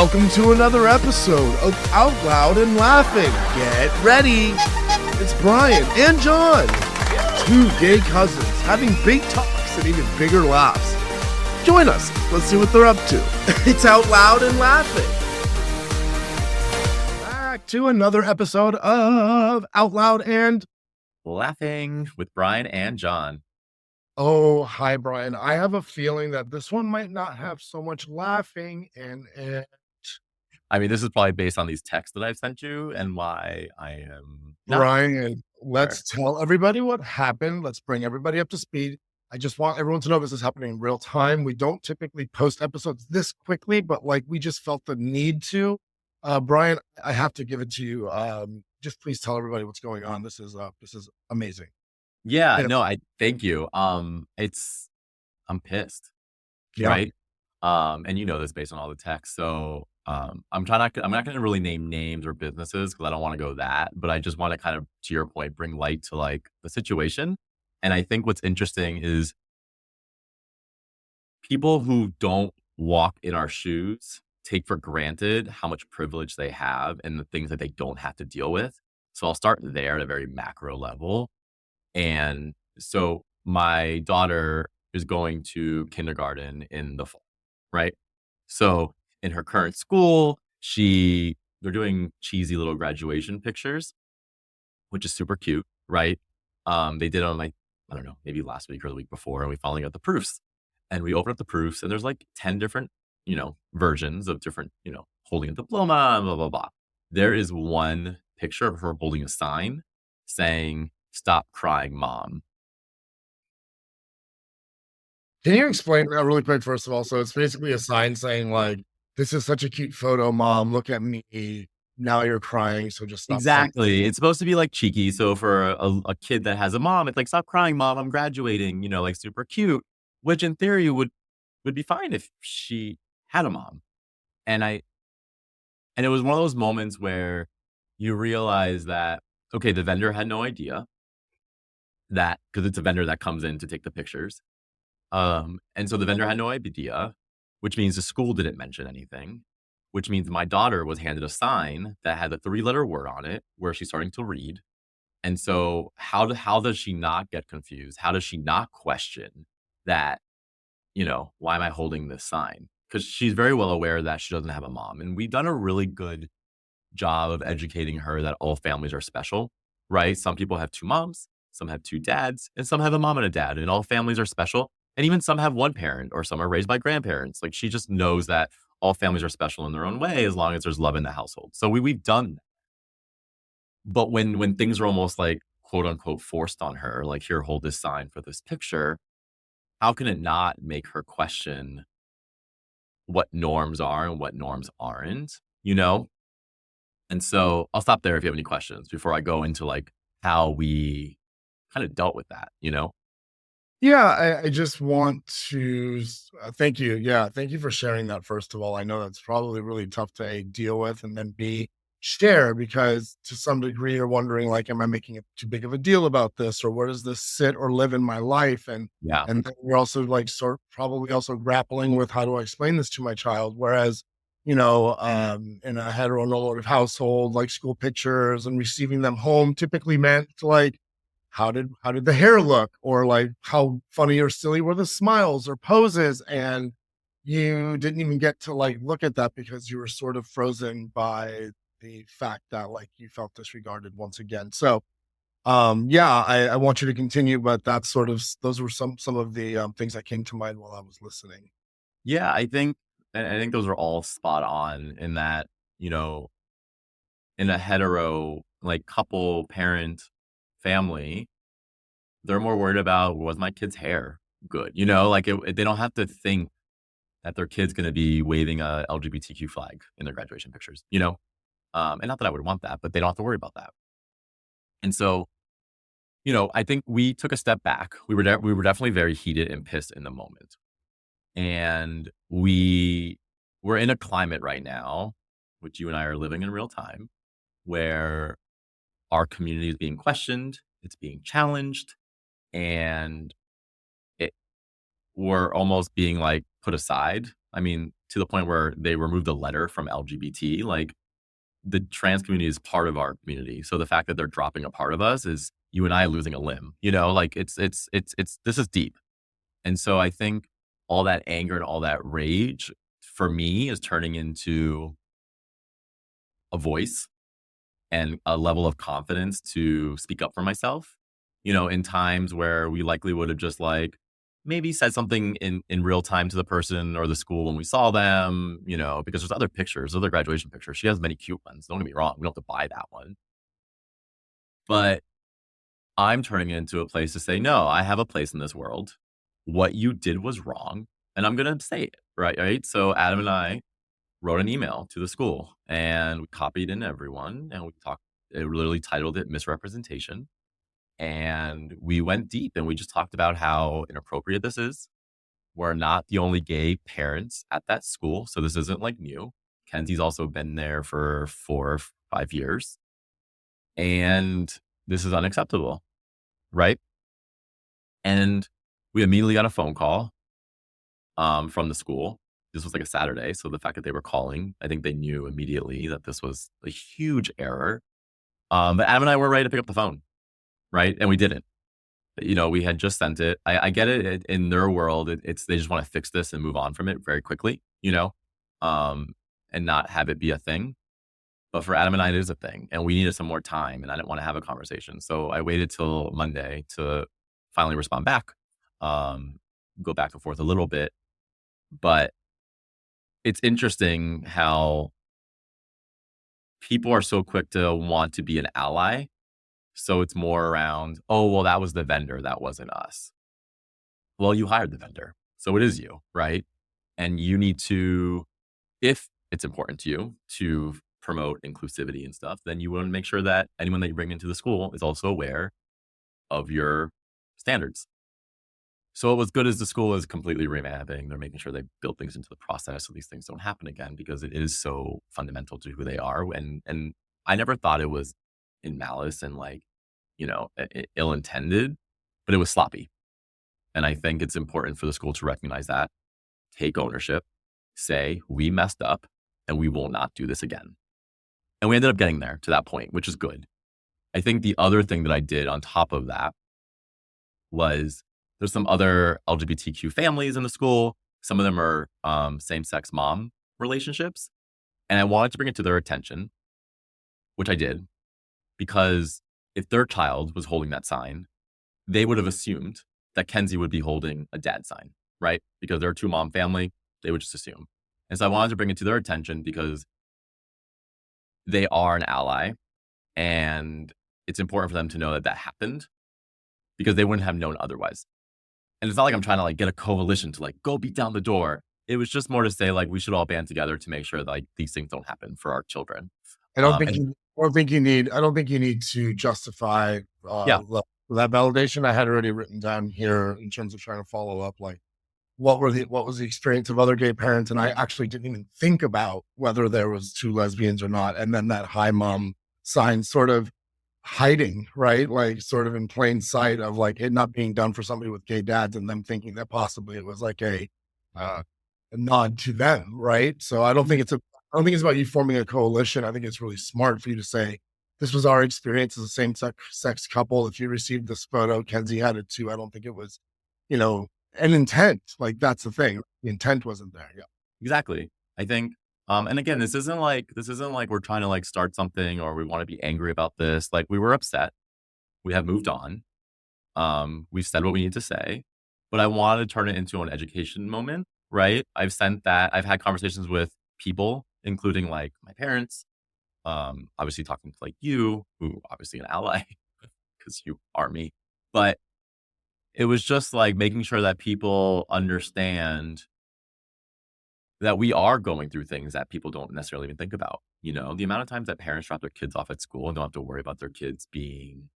Welcome to another episode of Out Loud and Laughing. Get ready. It's Bryan and Jon, two gay cousins having big talks and even bigger laughs. Join us. Let's see what they're up to. It's Out Loud and Laughing. Back to another episode of Out Loud and Laughing with Bryan and Jon. Oh, hi, Bryan. I have a feeling that this one might not have so much laughing in it. I mean, this is probably based on these texts that I've sent you and why I am not Bryan, sure. let's tell everybody what happened. Let's bring everybody up to speed. I just want everyone to know this is happening in real time. We don't typically post episodes this quickly, but like we just felt the need to. Bryan, I have to give it to you. Just please tell everybody what's going on. This is amazing. Yeah, Yeah. no, I thank you. I'm pissed, Yeah. right? And you know this based on all the texts. So I'm not going to really name names or businesses because I don't want to go that, but I just want to kind of, to your point, bring light to like the situation. And I think what's interesting is people who don't walk in our shoes take for granted how much privilege they have and the things that they don't have to deal with. So I'll start there at a very macro level. And so my daughter is going to kindergarten in the fall, right? So in her current school, they're doing cheesy little graduation pictures, which is super cute, right? They did it on like, I don't know, maybe last week or the week before, and we finally got the proofs. And we open up the proofs, and there's like 10 different, versions of different, holding a diploma, blah, blah, blah. There is one picture of her holding a sign saying, "Stop crying, mom." Can you explain that really quick, first of all? So it's basically a sign saying like, this is such a cute photo, mom. Look at me. Now you're crying. So just stop. Exactly. It's supposed to be like cheeky. So for a kid that has a mom, it's like, "Stop crying, mom. I'm graduating," like super cute, which in theory would be fine if she had a mom. And it was one of those moments where you realize that, okay, the vendor had no idea that, because it's a vendor that comes in to take the pictures. And so the vendor had no idea, which means the school didn't mention anything, which means my daughter was handed a sign that had a 3-letter word on it where she's starting to read. And so how does she not get confused? How does she not question that, why am I holding this sign? Because she's very well aware that she doesn't have a mom. And we've done a really good job of educating her that all families are special, right? Some people have 2 moms, some have 2 dads, and some have a mom and a dad, and all families are special. And even some have 1 parent, or some are raised by grandparents. Like, she just knows that all families are special in their own way as long as there's love in the household. So we've done that. But when things are almost like, quote unquote, forced on her, like, "Here, hold this sign for this picture," how can it not make her question what norms are and what norms aren't? And so I'll stop there if you have any questions before I go into like how we kind of dealt with that. Yeah, I just want to thank you. Yeah, thank you for sharing that. First of all, I know that's probably really tough to A, deal with, and then B, share, because to some degree you're wondering like, am I making it too big of a deal about this, or where does this sit or live in my life? Yeah. And then we're also like probably also grappling with, how do I explain this to my child? Whereas, in a heteronormative household, like school pictures and receiving them home typically meant like, how did the hair look, or like how funny or silly were the smiles or poses, and you didn't even get to like look at that because you were sort of frozen by the fact that like you felt disregarded once again. So yeah, I want you to continue, but that's sort of, those were some of the things that came to mind while I was listening. Yeah, I think those are all spot on in that, in a hetero, like, couple parent family, they're more worried about, was my kid's hair good? Like, they don't have to think that their kid's going to be waving a LGBTQ flag in their graduation pictures. And not that I would want that, but they don't have to worry about that. And so, I think we took a step back. We were definitely very heated and pissed in the moment. And we're in a climate right now, which you and I are living in real time, where our community is being questioned, it's being challenged, and we're almost being like put aside. I mean, to the point where they removed the letter from LGBT. Like, the trans community is part of our community. So the fact that they're dropping a part of us is you and I losing a limb, like this is deep. And so I think all that anger and all that rage for me is turning into a voice and a level of confidence to speak up for myself, in times where we likely would have just like maybe said something in real time to the person or the school when we saw them, because there's other pictures, other graduation pictures. She has many cute ones. Don't get me wrong. We don't have to buy that one. But I'm turning it into a place to say, no, I have a place in this world. What you did was wrong. And I'm going to say it, right? So Adam and I wrote an email to the school and we copied in everyone and we talked, it literally titled it Misrepresentation. And we went deep and we just talked about how inappropriate this is. We're not the only gay parents at that school. So this isn't like new. Kenzie's also been there for 4 or 5 years. And this is unacceptable, right? And we immediately got a phone call from the school. This was like a Saturday. So the fact that they were calling, I think they knew immediately that this was a huge error. But Adam and I were ready to pick up the phone, right? And we didn't. We had just sent it. I get it. In their world, it's they just want to fix this and move on from it very quickly, and not have it be a thing. But for Adam and I, it is a thing. And we needed some more time and I didn't want to have a conversation. So I waited till Monday to finally respond back, go back and forth a little bit. But it's interesting how people are so quick to want to be an ally. So it's more around, oh, well, that was the vendor. That wasn't us. Well, you hired the vendor. So it is you, right? And you need to, if it's important to you to promote inclusivity and stuff, then you want to make sure that anyone that you bring into the school is also aware of your standards. So what was good is the school is completely revamping. They're making sure they build things into the process so these things don't happen again because it is so fundamental to who they are. And I never thought it was in malice and like, ill-intended, but it was sloppy. And I think it's important for the school to recognize that, take ownership, say, we messed up and we will not do this again. And we ended up getting there to that point, which is good. I think the other thing that I did on top of that was there's some other LGBTQ families in the school. Some of them are same-sex mom relationships. And I wanted to bring it to their attention, which I did, because if their child was holding that sign, they would have assumed that Kenzie would be holding a dad sign, right? Because they're a 2-mom family, they would just assume. And so I wanted to bring it to their attention because they are an ally and it's important for them to know that that happened because they wouldn't have known otherwise. And it's not like I'm trying to like get a coalition to like go beat down the door. It was just more to say like we should all band together to make sure that like these things don't happen for our children. I don't think you need to justify Yeah. that validation. I had already written down here in terms of trying to follow up, like what was the experience of other gay parents, and I actually didn't even think about whether there was 2 lesbians or not, and then that hi mom sign sort of hiding, right? Like sort of in plain sight of like it not being done for somebody with gay dads, and them thinking that possibly it was like a nod to them, right? So I don't think it's about you forming a coalition. I think it's really smart for you to say, this was our experience as a same-sex couple. If you received this photo, Kenzie had it too. I don't think it was, an intent. Like that's the thing. The intent wasn't there. Yeah. Exactly. I think, and again, this isn't like we're trying to like start something or we want to be angry about this. Like we were upset. We have moved on. We've said what we need to say, but I wanted to turn it into an education moment, right? I've had conversations with people, including like my parents, obviously talking to like you, who obviously an ally because you are me, but it was just like making sure that people understand that we are going through things that people don't necessarily even think about. The amount of times that parents drop their kids off at school and don't have to worry about their kids being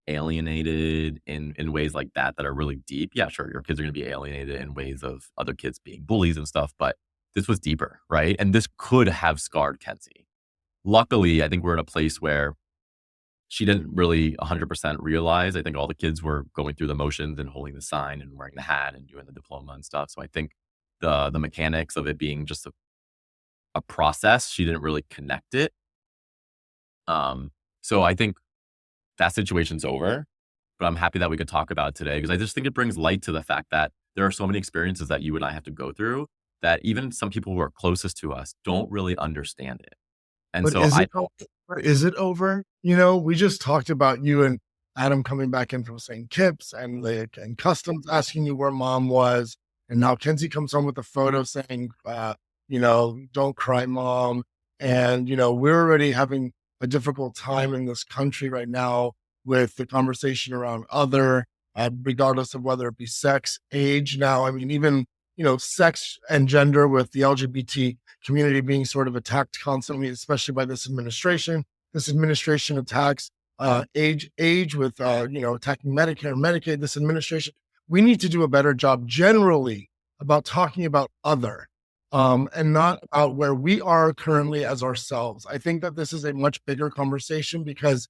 alienated in ways like that are really deep. Yeah, sure, your kids are going to be alienated in ways of other kids being bullies and stuff, but this was deeper, right? And this could have scarred Kenzie. Luckily, I think we're in a place where she didn't really 100% realize. I think all the kids were going through the motions and holding the sign and wearing the hat and doing the diploma and stuff. So I think the mechanics of it being just a a process. She didn't really connect it. So I think that situation's over, but I'm happy that we could talk about it today because I just think it brings light to the fact that there are so many experiences that you and I have to go through that even some people who are closest to us don't really understand it. And But so is I it over? Is it over? We just talked about you and Adam coming back in from St. Kitts and Customs asking you where mom was. And now Kenzie comes home with a photo saying, don't cry, mom. And, we're already having a difficult time in this country right now with the conversation around other, regardless of whether it be sex, age. Now, I mean, even, sex and gender with the LGBT community being sort of attacked constantly, especially by this administration. This administration attacks age with attacking Medicare, Medicaid. This administration, we need to do a better job generally about talking about other, and not about where we are currently as ourselves. I think that this is a much bigger conversation because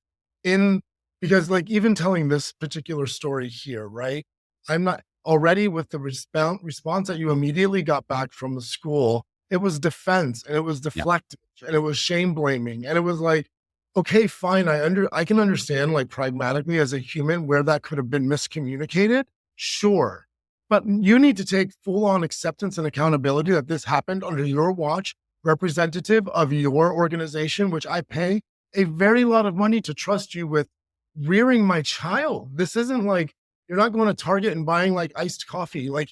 like even telling this particular story here, right? I'm not already with the response that you immediately got back from the school. It was defense and it was yeah, deflective and it was shame blaming. And it was like, okay, fine. I can understand like pragmatically as a human where that could have been miscommunicated. Sure. But you need to take full on acceptance and accountability that this happened under your watch, representative of your organization, which I pay a very lot of money to trust you with rearing my child. This isn't like you're not going to Target and buying like iced coffee. Like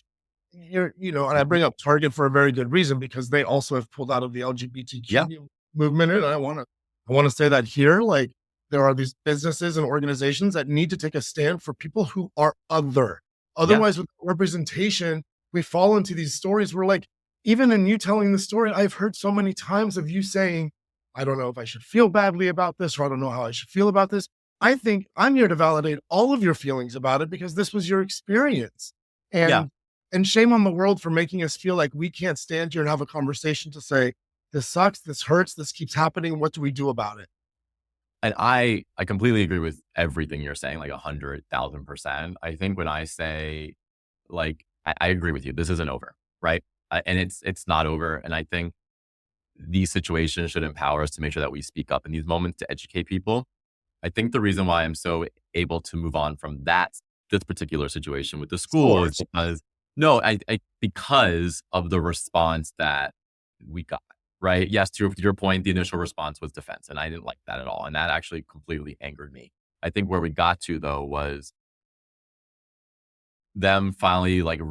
and I bring up Target for a very good reason because they also have pulled out of the yeah, LGBTQ movement. And I want to say that here, like there are these businesses and organizations that need to take a stand for people who are other. yeah, Otherwise, with representation, we fall into these stories where like, even in you telling the story, I've heard so many times of you saying, I don't know if I should feel badly about this, or I don't know how I should feel about this. I think I'm here to validate all of your feelings about it because this was your experience. yeah. And shame on the world for making us feel like we can't stand here and have a conversation to say, this sucks, this hurts, this keeps happening. What do we do about it? And I completely agree with everything you're saying, like 100,000%. I think when I say, like, I agree with you. This isn't over, right? And it's not over. And I think these situations should empower us to make sure that we speak up in these moments to educate people. I think the reason why I'm so able to move on from this particular situation with the Of school is course. because no, because of the response that we got. Right? Yes, to your point, the initial response was defense, and I didn't like that at all, and that actually completely angered me. I think where we got to though was them finally like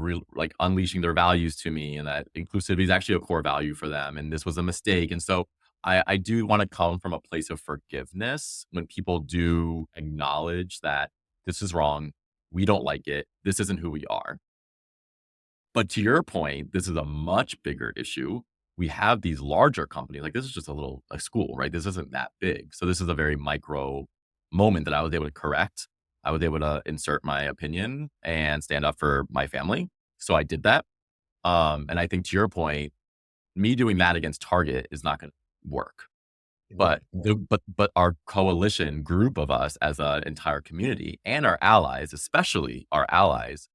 unleashing their values to me, and that inclusivity is actually a core value for them, and this was a mistake. And so I do want to come from a place of forgiveness when people do acknowledge that this is wrong, we don't like it, this isn't who we are. But to your point, this is a much bigger issue. We have these larger companies, like this is just a school, right? This isn't that big. So this is a very micro moment that I was able to correct. I was able to insert my opinion and stand up for my family. So I did that. And I think to your point, me doing that against Target is not going to work. But but our coalition group of us as an entire community and our allies, especially our allies,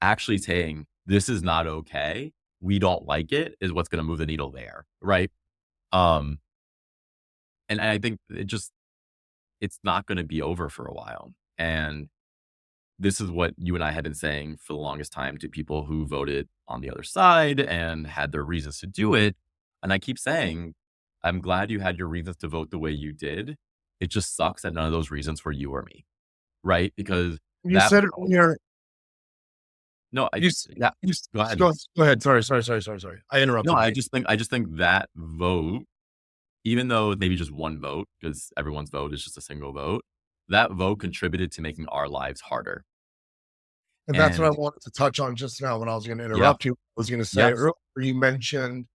actually saying this is not okay, we don't like it, is what's going to move the needle there, right? Um, and I think it's not going to be over for a while. And this is what you and I had been saying for the longest time to people who voted on the other side and had their reasons to do it. And I keep saying, I'm glad you had your reasons to vote the way you did. It just sucks that none of those reasons were you or me, right? Because You that said it earlier. no, You, yeah, you go ahead. go ahead. Sorry. I No, interrupted. I just think that vote, even though maybe just one vote, because everyone's vote is just a single vote, that vote contributed to making our lives harder. And that's what I And wanted to touch on just now when I was going to yeah, interrupt you. I was going to say yes, earlier, you mentioned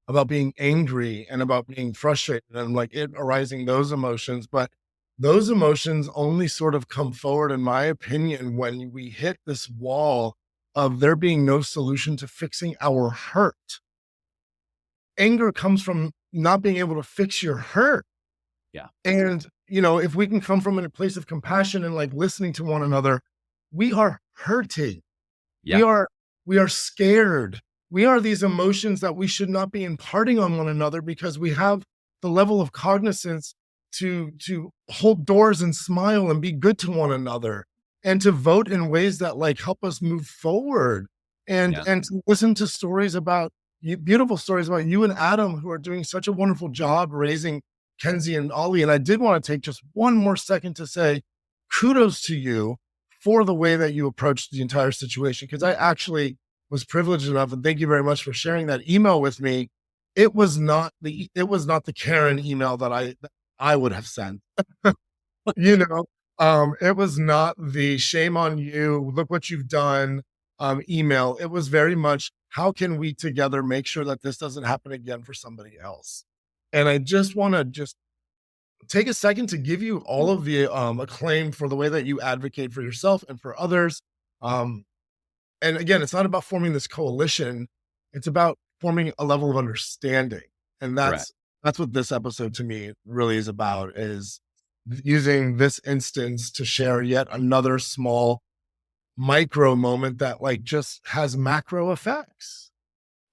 about being angry and about being frustrated and like it arising those emotions. But those emotions only sort of come forward, in my opinion, when we hit this wall of there being no solution to fixing our hurt. Anger comes from not being able to fix your hurt. yeah, And, if we can come from a place of compassion and like listening to one another, we are hurting. We yeah, are, we are scared. we are these emotions that we should not be imparting on one another because we have the level of cognizance to hold doors and smile and be good to one another and to vote in ways that like help us move forward Yeah. and to listen to stories about you, beautiful stories about you and Adam who are doing such a wonderful job raising Kenzie and Ollie. And I did want to take just one more second to say kudos to you for the way that you approached the entire situation, because I actually was privileged enough, and thank you very much for sharing that email with me. It was not the Karen email that I would have sent. you know, it was not the shame on you, look what you've done email. It was very much, how can we together make sure that this doesn't happen again for somebody else? And I just want to just take a second to give you all of the acclaim for the way that you advocate for yourself and for others. Um, and again, it's not about forming this coalition. It's about forming a level of understanding. And Correct. that's what this episode to me really is about, is using this instance to share yet another small micro moment that like just has macro effects.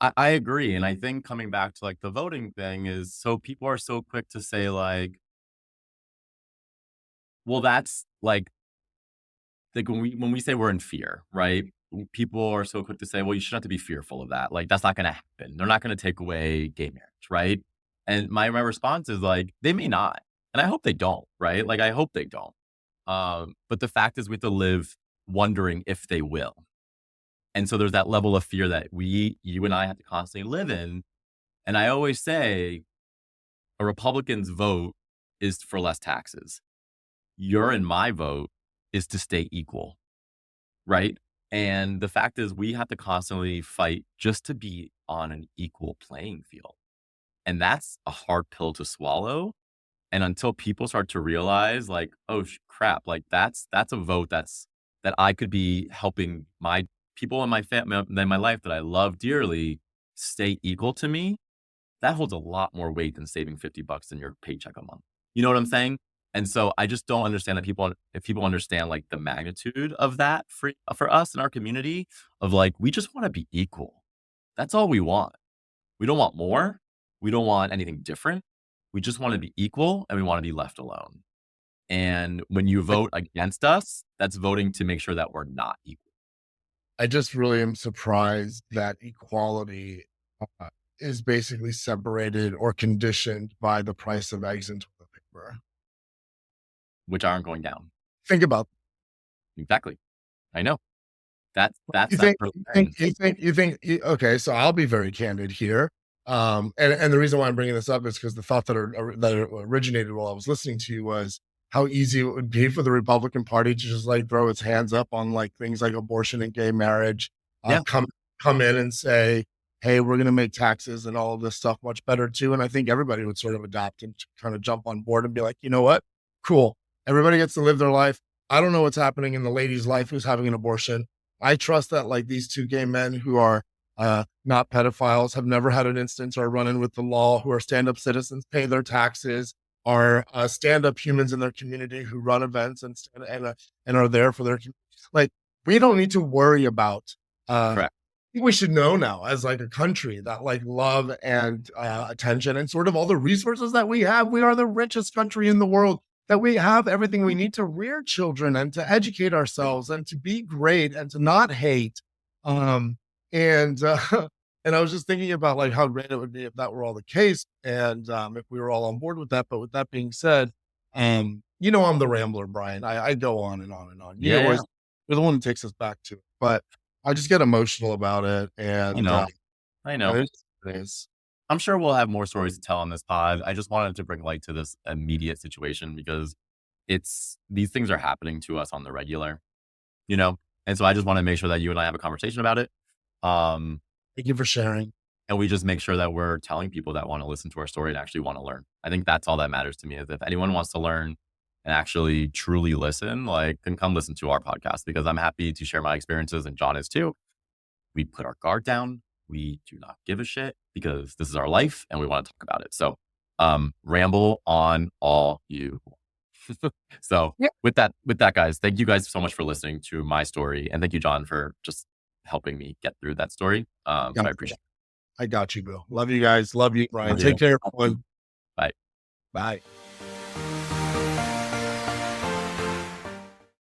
I agree. And I think coming back to like the voting thing is, so people are so quick to say like, well, that's like when we say we're in fear, right? People are so quick to say, well, you shouldn't have to be fearful of that. Like, that's not going to happen. They're not going to take away gay marriage, right? And my response is like, they may not. And I hope they don't, right? Like, I hope they don't. But the fact is we have to live wondering if they will. And so there's that level of fear that you and I have to constantly live in. And I always say a Republican's vote is for less taxes. Your and my vote is to stay equal, right? And the fact is we have to constantly fight just to be on an equal playing field. And that's a hard pill to swallow. And until people start to realize like, oh crap, like that's a vote that I could be helping my people in my family, in my life that I love dearly, stay equal to me. That holds a lot more weight than saving $50 in your paycheck a month. You know what I'm saying? And so I just don't understand that if people understand like the magnitude of that for us in our community of like, we just want to be equal. That's all we want. We don't want more. We don't want anything different. We just want to be equal and we want to be left alone. And when you vote against us, that's voting to make sure that we're not equal. I just really am surprised that equality uh, is basically separated or conditioned by the price of eggs and toilet paper. Which aren't going down. Think about Exactly. I know. That's you that think first you thing. think you think you think you- okay, so I'll be very candid here. And the reason why I'm bringing this up is because the thought that originated while I was listening to you was how easy it would be for the Republican Party to just like throw its hands up on like things like abortion and gay marriage, Yeah. come in and say, hey, we're going to make taxes and all of this stuff much better too. And I think everybody would sort of adopt and kind of jump on board and be like, you know what? Cool. Everybody gets to live their life. I don't know what's happening in the lady's life who's having an abortion. I trust that like these two gay men who are not pedophiles, have never had an instance, are running with the law, who are stand-up citizens, pay their taxes, are stand-up humans in their community who run events and are there for their community. Like, we don't need to worry about. Correct. I think we should know now, as like a country, that like love and attention and sort of all the resources that we have, we are the richest country in the world. That we have everything we need to rear children and to educate ourselves and to be great and to not hate. Um, and and I was just thinking about like how great it would be if that were all the case, and if we were all on board with that. But with that being said, I'm the rambler, Bryan. I go on and on and on. Yeah. Always, you're the one who takes us back to it. But I just get emotional about it, I and know. I know. it is. I'm sure we'll have more stories to tell on this pod. I just wanted to bring light to this immediate situation because these things are happening to us on the regular, you know? And so I just want to make sure that you and I have a conversation about it. Thank you for sharing. And we just make sure that we're telling people that want to listen to our story and actually want to learn. I think that's all that matters to me, is if anyone wants to learn and actually truly listen, like, then come listen to our podcast, because I'm happy to share my experiences, and Jon is too. We put our guard down. We do not give a shit because this is our life and we want to talk about it. So, ramble on all you want. So Yeah. with that, guys, thank you guys so much for listening to my story. And thank you, Jon, for just helping me get through that story. So I Gotcha. appreciate I got you, Bill. Love you guys. Love you, Bryan. Love Take you. care, everyone. Bye. Bye.